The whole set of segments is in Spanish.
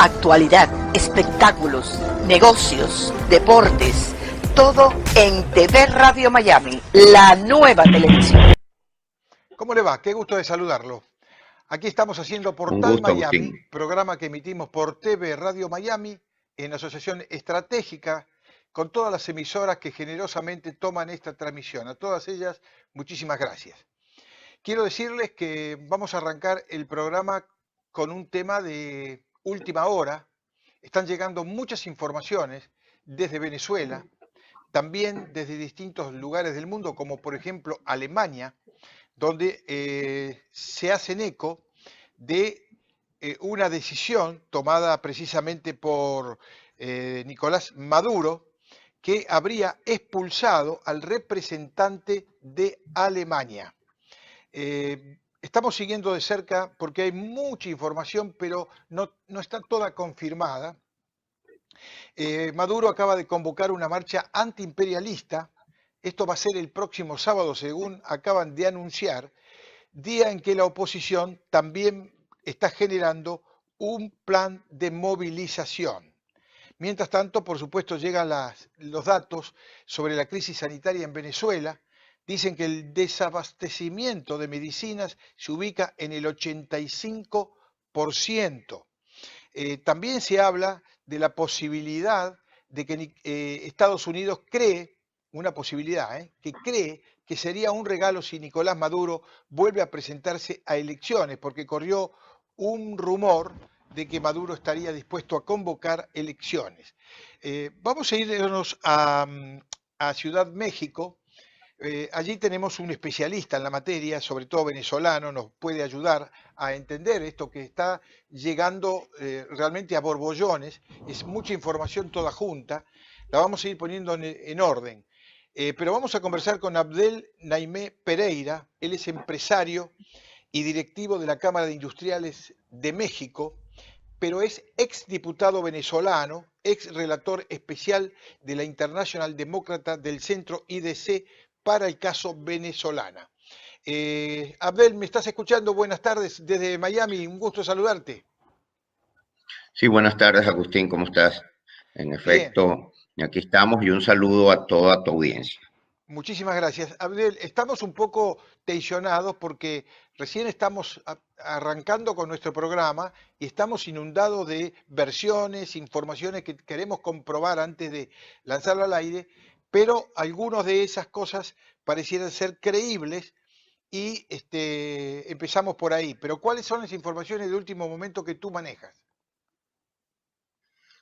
actualidad, espectáculos, negocios, deportes, todo en TV Radio Miami, la nueva televisión. ¿Cómo le va? Qué gusto de saludarlo. Aquí estamos haciendo Portal gusto, Miami, Agustín. programa que emitimos por TV Radio Miami en asociación estratégica con todas las emisoras que generosamente toman esta transmisión. A todas ellas, muchísimas gracias. Quiero decirles que vamos a arrancar el programa con un tema de última hora. Están llegando muchas informaciones desde Venezuela, también desde distintos lugares del mundo, como por ejemplo Alemania, donde se hacen eco de una decisión tomada precisamente por Nicolás Maduro, que habría expulsado al representante de Alemania. Estamos siguiendo de cerca porque hay mucha información, pero no está toda confirmada. Maduro acaba de convocar una marcha antiimperialista. Esto va a ser el próximo sábado, según acaban de anunciar, día en que la oposición también está generando un plan de movilización. Mientras tanto, por supuesto, llegan los datos sobre la crisis sanitaria en Venezuela. Dicen que el desabastecimiento de medicinas se ubica en el 85%. También se habla de la posibilidad de que Estados Unidos cree, una posibilidad, que cree que sería un regalo si Nicolás Maduro vuelve a presentarse a elecciones, porque corrió un rumor de que Maduro estaría dispuesto a convocar elecciones. Vamos a irnos a Ciudad México. Allí tenemos un especialista en la materia, sobre todo venezolano, nos puede ayudar a entender esto que está llegando realmente a borbollones. Es mucha información toda junta, la vamos a ir poniendo en orden. Pero vamos a conversar con Abdel Naimé Pereira. Él es empresario y directivo de la Cámara de Industriales de México, pero es exdiputado venezolano, ex relator especial de la International Demócrata del Centro IDC para el caso venezolana. Abdel, ¿me estás escuchando? Buenas tardes desde Miami, un gusto saludarte. Sí, buenas tardes, Agustín, ¿cómo estás? En Bien, efecto, aquí estamos y un saludo a toda tu audiencia. muchísimas gracias. Abdel, estamos un poco tensionados porque recién estamos arrancando con nuestro programa y estamos inundados de versiones, informaciones que queremos comprobar antes de lanzarlo al aire, pero algunas de esas cosas parecieran ser creíbles y empezamos por ahí. Pero ¿cuáles son las informaciones de último momento que tú manejas?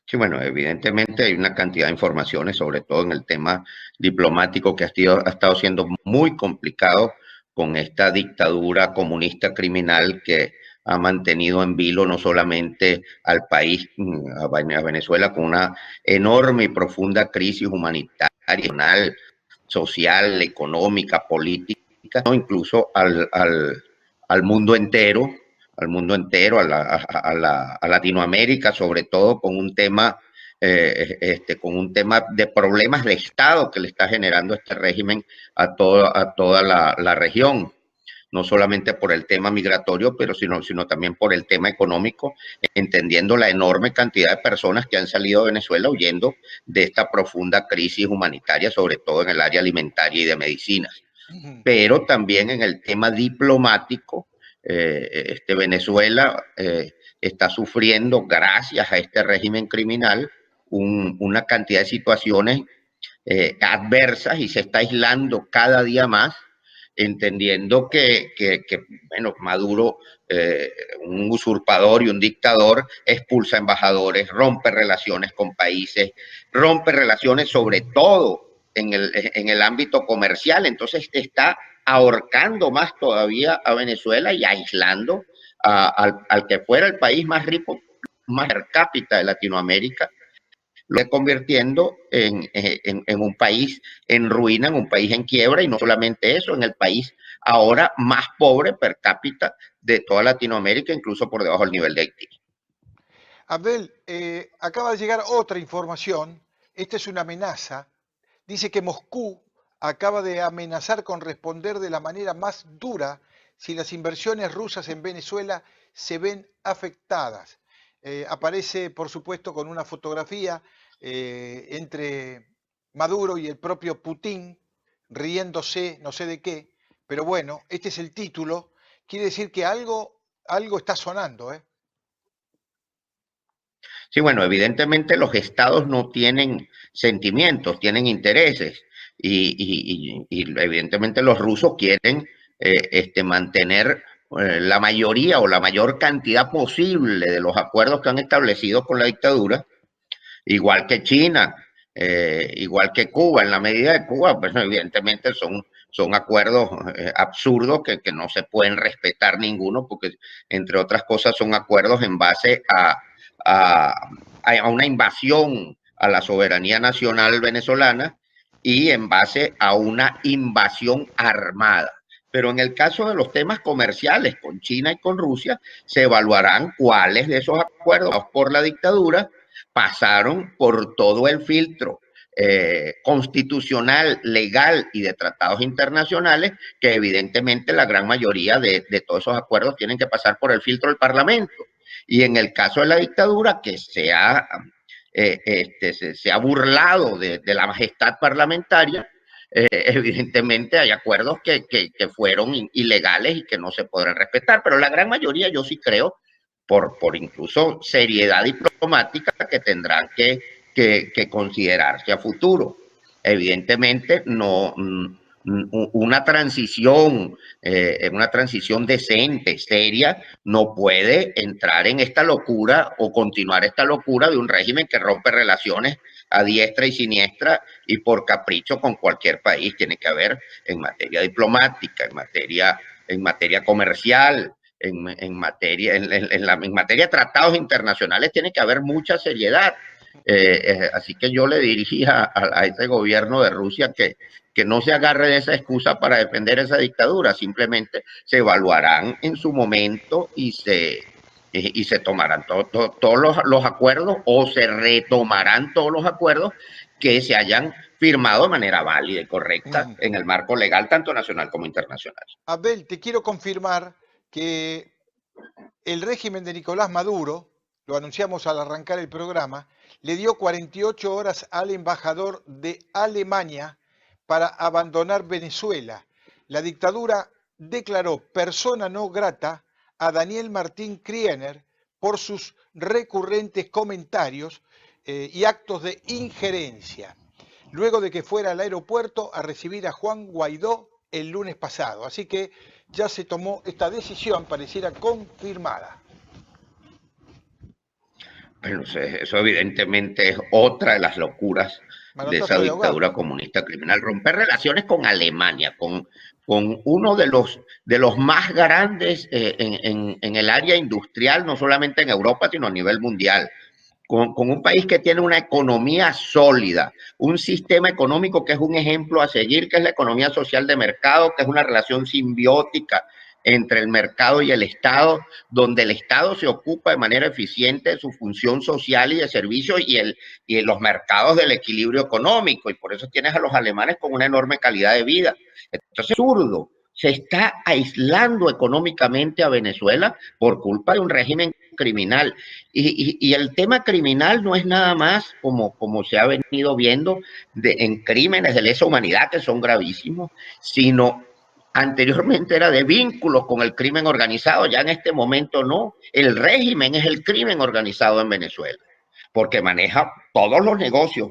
Sí, bueno, evidentemente hay una cantidad de informaciones, sobre todo en el tema diplomático, que ha estado siendo muy complicado con esta dictadura comunista criminal que ha mantenido en vilo no solamente al país, a Venezuela, con una enorme y profunda crisis humanitaria, nacional, social, económica, política, ¿no? Incluso al mundo entero, a Latinoamérica, sobre todo con un tema de problemas de Estado que le está generando este régimen a toda la región, no solamente por el tema migratorio, pero sino también por el tema económico, entendiendo la enorme cantidad de personas que han salido de Venezuela huyendo de esta profunda crisis humanitaria, sobre todo en el área alimentaria y de medicinas. Pero también en el tema diplomático, Venezuela está sufriendo, gracias a este régimen criminal, una cantidad de situaciones adversas y se está aislando cada día más, entendiendo bueno, Maduro, un usurpador y un dictador, expulsa embajadores, rompe relaciones con países, rompe relaciones sobre todo en el ámbito comercial. Entonces está ahorcando más todavía a Venezuela y aislando al que fuera el país más rico, más per cápita de Latinoamérica, lo está convirtiendo en un país en ruina, en un país en quiebra, y no solamente eso, en el país ahora más pobre per cápita de toda Latinoamérica, incluso por debajo del nivel de Haití. Abdel, acaba de llegar otra información. Esta es una amenaza. Dice que Moscú acaba de amenazar con responder de la manera más dura si las inversiones rusas en Venezuela se ven afectadas. aparece, por supuesto, con una fotografía entre Maduro y el propio Putin, riéndose, no sé de qué, pero bueno, este es el título, quiere decir que algo está sonando, ¿eh? Sí, bueno, evidentemente los estados no tienen sentimientos, tienen intereses y evidentemente los rusos quieren mantener la mayoría o la mayor cantidad posible de los acuerdos que han establecido con la dictadura, igual que China, igual que Cuba. En la medida de Cuba, pues evidentemente son acuerdos absurdos que no se pueden respetar ninguno, porque entre otras cosas son acuerdos en base a una invasión a la soberanía nacional venezolana y en base a una invasión armada. Pero en el caso de los temas comerciales con China y con Rusia, se evaluarán cuáles de esos acuerdos por la dictadura pasaron por todo el filtro constitucional, legal y de tratados internacionales, que evidentemente la gran mayoría de todos esos acuerdos tienen que pasar por el filtro del Parlamento. Y en el caso de la dictadura, que se ha burlado de la majestad parlamentaria, evidentemente hay acuerdos que fueron ilegales y que no se podrán respetar, pero la gran mayoría yo sí creo, por incluso seriedad diplomática, que tendrán que considerarse a futuro. Evidentemente no, una transición decente, seria, no puede entrar en esta locura o continuar esta locura de un régimen que rompe relaciones a diestra y siniestra y por capricho con cualquier país. Tiene que haber en materia diplomática, en materia comercial, en materia de tratados internacionales, tiene que haber mucha seriedad. Así que yo le diría a ese gobierno de Rusia que no se agarre de esa excusa para defender esa dictadura. Simplemente se evaluarán en su momento y se tomarán todos los acuerdos, o se retomarán todos los acuerdos que se hayan firmado de manera válida y correcta en el marco legal, tanto nacional como internacional. Abel, te quiero confirmar que el régimen de Nicolás Maduro, lo anunciamos al arrancar el programa, le dio 48 horas al embajador de Alemania para abandonar Venezuela. La dictadura declaró persona no grata a Daniel Martín Kriener por sus recurrentes comentarios y actos de injerencia, luego de que fuera al aeropuerto a recibir a Juan Guaidó el lunes pasado. Así que ya se tomó esta decisión, pareciera confirmada. Bueno, eso evidentemente es otra de las locuras de esa dictadura comunista criminal. Romper relaciones con Alemania, con uno de los más grandes en el área industrial, no solamente en Europa, sino a nivel mundial. Con un país que tiene una economía sólida, un sistema económico que es un ejemplo a seguir, que es la economía social de mercado, que es una relación simbiótica entre el mercado y el Estado, donde el Estado se ocupa de manera eficiente de su función social y de servicios y en los mercados del equilibrio económico, y por eso tienes a los alemanes con una enorme calidad de vida. Entonces es absurdo. Se está aislando económicamente a Venezuela por culpa de un régimen criminal. Y el tema criminal no es nada más, como se ha venido viendo, en crímenes de lesa humanidad, que son gravísimos, sino anteriormente era de vínculos con el crimen organizado. Ya en este momento no. El régimen es el crimen organizado en Venezuela, porque maneja todos los negocios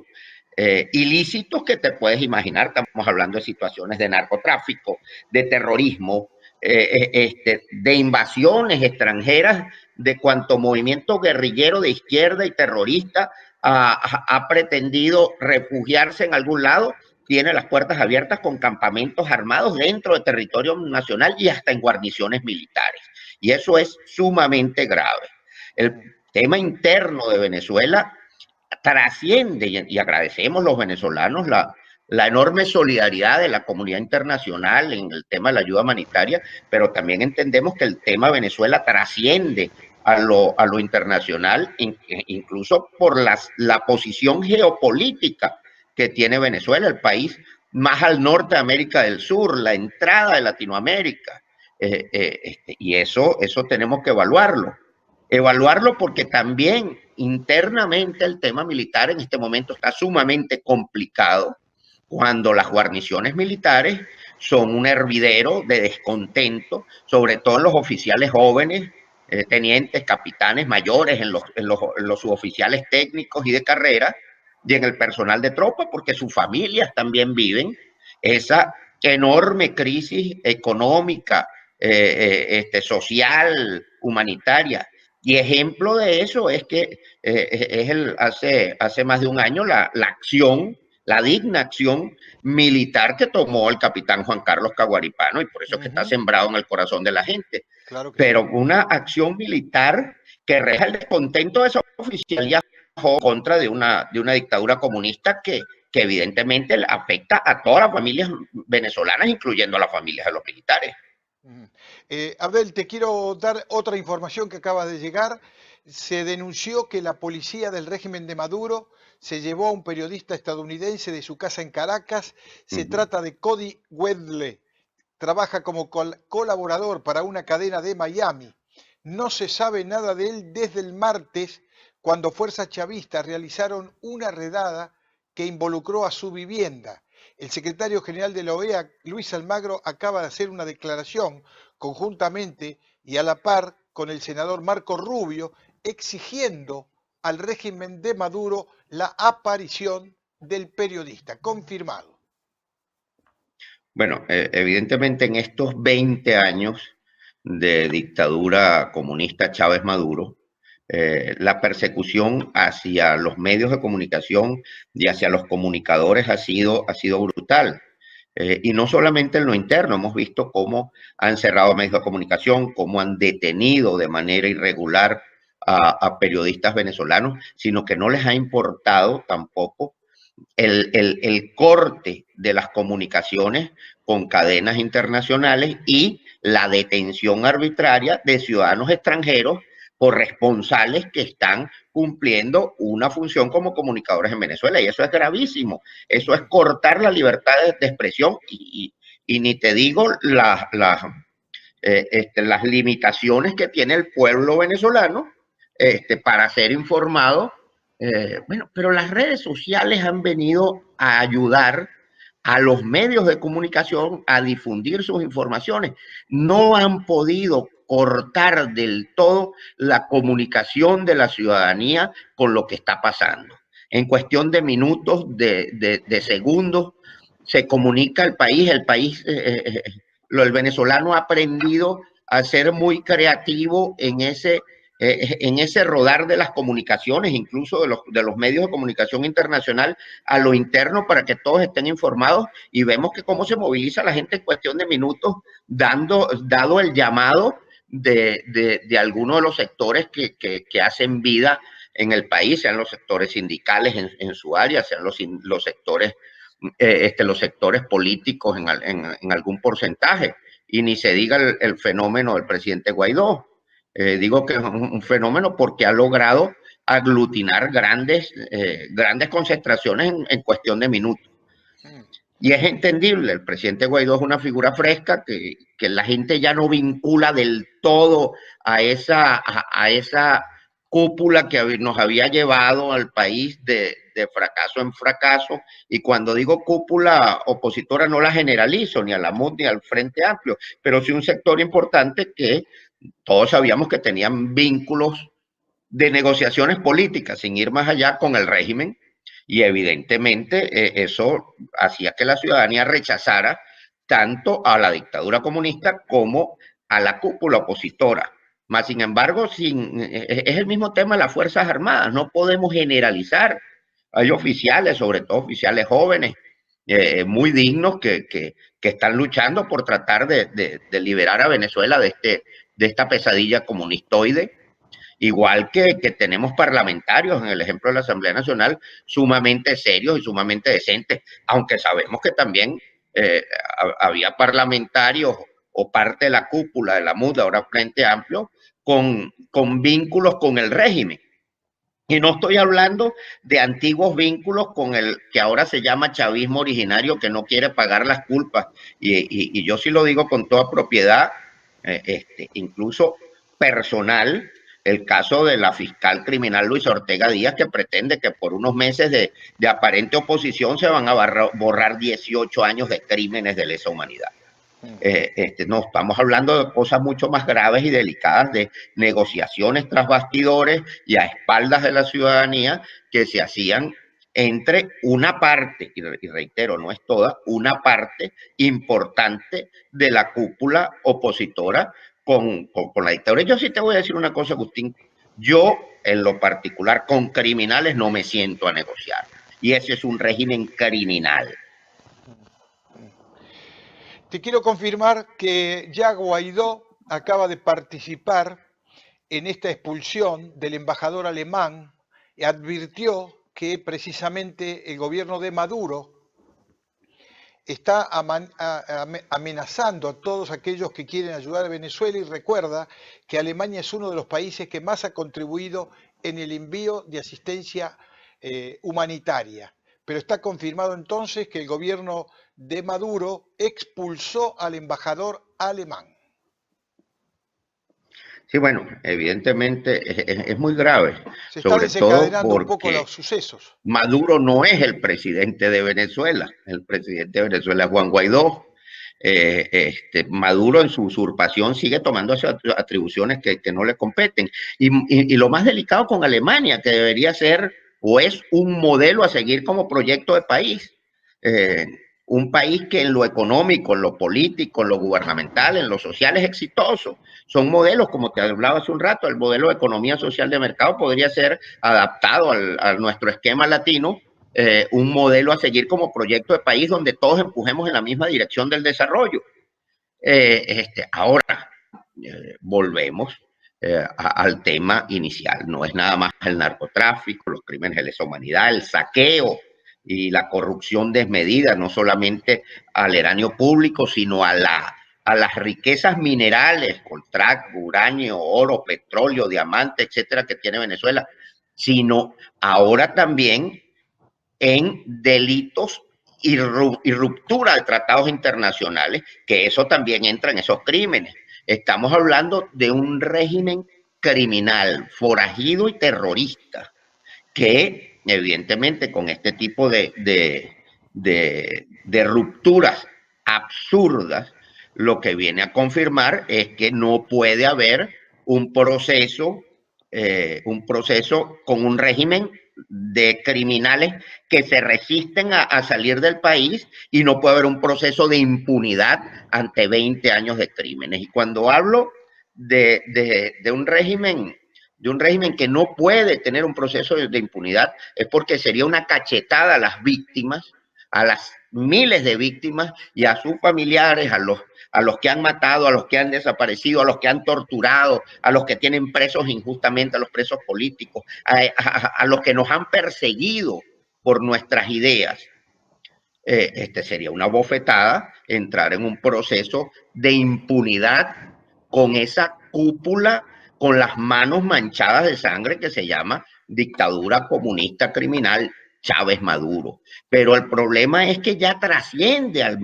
ilícitos que te puedes imaginar. Estamos hablando de situaciones de narcotráfico, de terrorismo, de invasiones extranjeras, de cuanto movimiento guerrillero de izquierda y terrorista ha pretendido refugiarse en algún lado. Tiene las puertas abiertas con campamentos armados dentro del territorio nacional y hasta en guarniciones militares. Y eso es sumamente grave. El tema interno de Venezuela trasciende, y agradecemos los venezolanos la enorme solidaridad de la comunidad internacional en el tema de la ayuda humanitaria, pero también entendemos que el tema Venezuela trasciende a lo internacional, incluso por la posición geopolítica que tiene Venezuela, el país más al norte de América del Sur, la entrada de Latinoamérica, y eso tenemos que evaluarlo. Evaluarlo porque también internamente el tema militar en este momento está sumamente complicado cuando las guarniciones militares son un hervidero de descontento, sobre todo en los oficiales jóvenes, tenientes, capitanes mayores, en los suboficiales técnicos y de carrera, y en el personal de tropa, porque sus familias también viven esa enorme crisis económica, social, humanitaria. Y ejemplo de eso es que hace más de un año la acción, la digna acción militar que tomó el capitán Juan Carlos Caguaripano, y por eso es que está sembrado en el corazón de la gente. Claro que Pero sí. una acción militar que reja el descontento de esa oficialía contra de una dictadura comunista que evidentemente afecta a todas las familias venezolanas, incluyendo a las familias de los militares. Abdel, te quiero dar otra información que acaba de llegar. Se denunció que la policía del régimen de Maduro se llevó a un periodista estadounidense de su casa en Caracas. Se trata de Cody Wedle. Trabaja como colaborador para una cadena de Miami. No se sabe nada de él desde el martes, cuando fuerzas chavistas realizaron una redada que involucró a su vivienda. El secretario general de la OEA, Luis Almagro, acaba de hacer una declaración conjuntamente y a la par con el senador Marco Rubio, exigiendo al régimen de Maduro la aparición del periodista. Confirmado. Bueno, evidentemente en estos 20 años de dictadura comunista Chávez Maduro, la persecución hacia los medios de comunicación y hacia los comunicadores ha sido brutal. Y no solamente en lo interno, hemos visto cómo han cerrado medios de comunicación, cómo han detenido de manera irregular a periodistas venezolanos, sino que no les ha importado tampoco el corte de las comunicaciones con cadenas internacionales y la detención arbitraria de ciudadanos extranjeros corresponsales que están cumpliendo una función como comunicadores en Venezuela. Y eso es gravísimo. Eso es cortar la libertad de expresión y ni te digo las limitaciones que tiene el pueblo venezolano para ser informado. Bueno, pero las redes sociales han venido a ayudar a los medios de comunicación a difundir sus informaciones. No han podido cortar del todo la comunicación de la ciudadanía con lo que está pasando. En cuestión de minutos, de segundos, se comunica el país. El venezolano ha aprendido a ser muy creativo en ese rodar de las comunicaciones, incluso de los medios de comunicación internacional a lo interno, para que todos estén informados, y vemos que cómo se moviliza la gente en cuestión de minutos, dado el llamado de algunos de los sectores que hacen vida en el país, sean los sectores sindicales en su área, sean los sectores políticos en algún porcentaje, y ni se diga el fenómeno del presidente Guaidó. Digo que es un fenómeno porque ha logrado aglutinar grandes concentraciones en cuestión de minutos. Y es entendible, el presidente Guaidó es una figura fresca que la gente ya no vincula del todo a esa cúpula que nos había llevado al país de fracaso en fracaso. Y cuando digo cúpula opositora no la generalizo ni a la MUD ni al Frente Amplio, pero sí un sector importante que todos sabíamos que tenían vínculos de negociaciones políticas sin ir más allá con el régimen, y evidentemente eso hacía que la ciudadanía rechazara tanto a la dictadura comunista como a la cúpula opositora. Más sin embargo, es el mismo tema de las Fuerzas Armadas, no podemos generalizar. Hay oficiales, sobre todo oficiales jóvenes, muy dignos que están luchando por tratar de liberar a Venezuela de esta pesadilla comunistoide. Igual que tenemos parlamentarios, en el ejemplo de la Asamblea Nacional, sumamente serios y sumamente decentes, aunque sabemos que también había parlamentarios o parte de la cúpula de la MUD, ahora Frente Amplio, con vínculos con el régimen. Y no estoy hablando de antiguos vínculos con el que ahora se llama chavismo originario, que no quiere pagar las culpas. Y yo sí lo digo con toda propiedad, incluso personal. el caso de la fiscal criminal Luisa Ortega Díaz, que pretende que por unos meses de aparente oposición se van a borrar 18 años de crímenes de lesa humanidad. No, estamos hablando de cosas mucho más graves y delicadas, de negociaciones tras bastidores y a espaldas de la ciudadanía que se hacían entre una parte, y reitero, no es toda, una parte importante de la cúpula opositora con la dictadura. Yo sí te voy a decir una cosa, Agustín. Yo, en lo particular, con criminales no me siento a negociar. Y ese es un régimen criminal. Te quiero confirmar que ya Guaidó acaba de participar en esta expulsión del embajador alemán y advirtió que precisamente el gobierno de Maduro está amenazando a todos aquellos que quieren ayudar a Venezuela, y recuerda que Alemania es uno de los países que más ha contribuido en el envío de asistencia humanitaria. Pero está confirmado entonces que el gobierno de Maduro expulsó al embajador alemán. Sí, bueno, evidentemente es muy grave. Se está sobre desencadenando todo un poco porque los sucesos. Maduro no es el presidente de Venezuela. El presidente de Venezuela es Juan Guaidó. Maduro en su usurpación sigue tomando esas atribuciones que no le competen. Y lo más delicado con Alemania, que debería ser o es un modelo a seguir como proyecto de país. Un país que en lo económico, en lo político, en lo gubernamental, en lo social es exitoso. Son modelos, como te hablaba hace un rato, el modelo de economía social de mercado podría ser adaptado a nuestro esquema latino, un modelo a seguir como proyecto de país donde todos empujemos en la misma dirección del desarrollo. Ahora, volvemos al tema inicial. No es nada más el narcotráfico, los crímenes de lesa humanidad, el saqueo y la corrupción desmedida, no solamente al eranio público, sino a las riquezas minerales, coltrac, uranio, oro, petróleo, diamante, etcétera, que tiene Venezuela, sino ahora también en delitos y ruptura de tratados internacionales, que eso también entra en esos crímenes. Estamos hablando de un régimen criminal, forajido y terrorista, que evidentemente con este tipo de rupturas absurdas, lo que viene a confirmar es que no puede haber un proceso con un régimen de criminales que se resisten a salir del país, y no puede haber un proceso de impunidad ante 20 años de crímenes. Y cuando hablo de un régimen que no puede tener un proceso de impunidad, es porque sería una cachetada a las víctimas, a las miles de víctimas y a sus familiares, a los que han matado, a los que han desaparecido, a los que han torturado, a los que tienen presos injustamente, a los presos políticos, a los que nos han perseguido por nuestras ideas. Sería una bofetada entrar en un proceso de impunidad con esa cúpula, con las manos manchadas de sangre, que se llama dictadura comunista criminal Chávez Maduro. Pero el problema es que ya trasciende al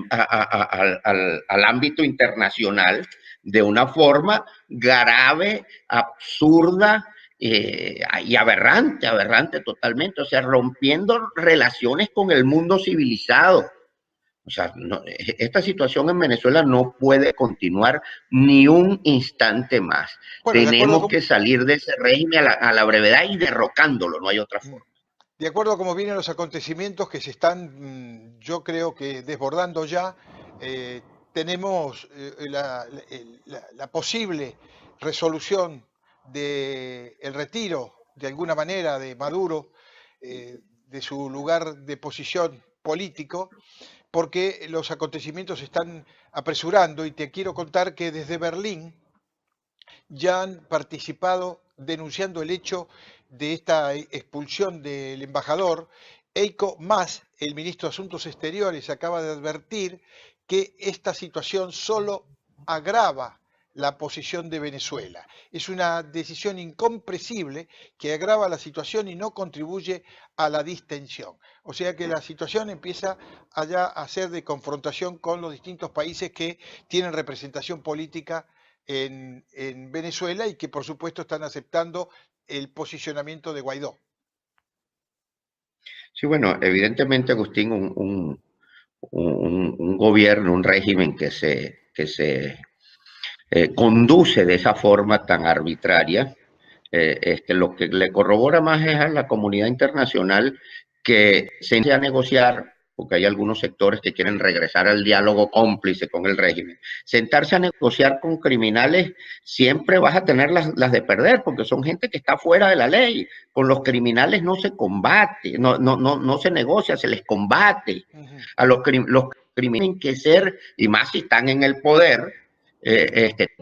ámbito internacional de una forma grave, absurda, y aberrante totalmente, o sea, rompiendo relaciones con el mundo civilizado. O sea, esta situación en Venezuela no puede continuar ni un instante más. Bueno, tenemos que salir de ese régimen a la brevedad y derrocándolo, no hay otra forma. De acuerdo a cómo vienen los acontecimientos que se están, yo creo que desbordando ya, tenemos la posible resolución del retiro, de alguna manera, de Maduro, de su lugar de posición político, porque los acontecimientos se están apresurando, y te quiero contar que desde Berlín ya han participado denunciando el hecho de esta expulsión del embajador. Heiko Maas, el ministro de Asuntos Exteriores, acaba de advertir que esta situación solo agrava la posición de Venezuela. Es una decisión incomprensible que agrava la situación y no contribuye a la distensión. O sea que la situación empieza allá a ser de confrontación con los distintos países que tienen representación política en Venezuela y que por supuesto están aceptando el posicionamiento de Guaidó. Sí, bueno, evidentemente, Agustín, un gobierno, un régimen que se conduce de esa forma tan arbitraria, lo que le corrobora más es a la comunidad internacional que se inicia a negociar, porque hay algunos sectores que quieren regresar al diálogo cómplice con el régimen. Sentarse a negociar con criminales, siempre vas a tener las de perder, porque son gente que está fuera de la ley. Con los criminales no se combate, no se negocia, se les combate. A los criminales tienen que ser, y más si están en el poder,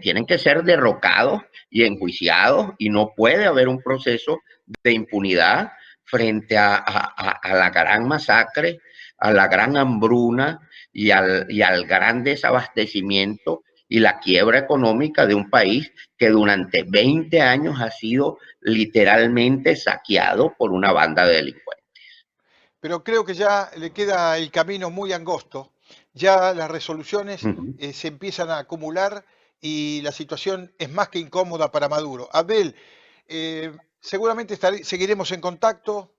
tienen que ser derrocados y enjuiciados, y no puede haber un proceso de impunidad frente a la gran masacre, a la gran hambruna y al gran desabastecimiento y la quiebra económica de un país que durante 20 años ha sido literalmente saqueado por una banda de delincuentes. Pero creo que ya le queda el camino muy angosto, ya las resoluciones se empiezan a acumular y la situación es más que incómoda para Maduro. Abdel, seguramente seguiremos en contacto,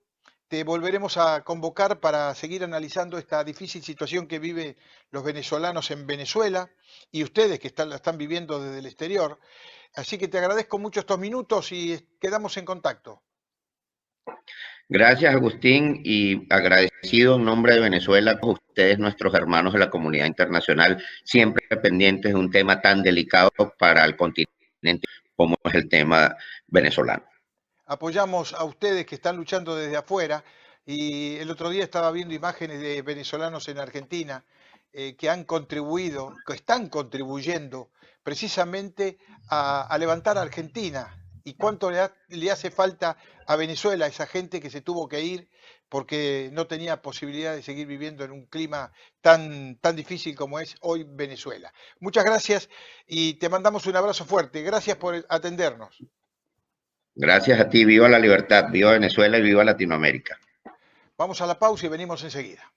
te volveremos a convocar para seguir analizando esta difícil situación que viven los venezolanos en Venezuela y ustedes que la están viviendo desde el exterior. Así que te agradezco mucho estos minutos y quedamos en contacto. Gracias, Agustín, y agradecido en nombre de Venezuela con ustedes, nuestros hermanos de la comunidad internacional, siempre pendientes de un tema tan delicado para el continente como es el tema venezolano. Apoyamos a ustedes que están luchando desde afuera y el otro día estaba viendo imágenes de venezolanos en Argentina que han contribuido, que están contribuyendo precisamente a levantar a Argentina. ¿Y cuánto le hace falta a Venezuela, a esa gente que se tuvo que ir porque no tenía posibilidad de seguir viviendo en un clima tan difícil como es hoy Venezuela? Muchas gracias y te mandamos un abrazo fuerte. Gracias por atendernos. Gracias a ti, viva la libertad, viva Venezuela y viva Latinoamérica. Vamos a la pausa y venimos enseguida.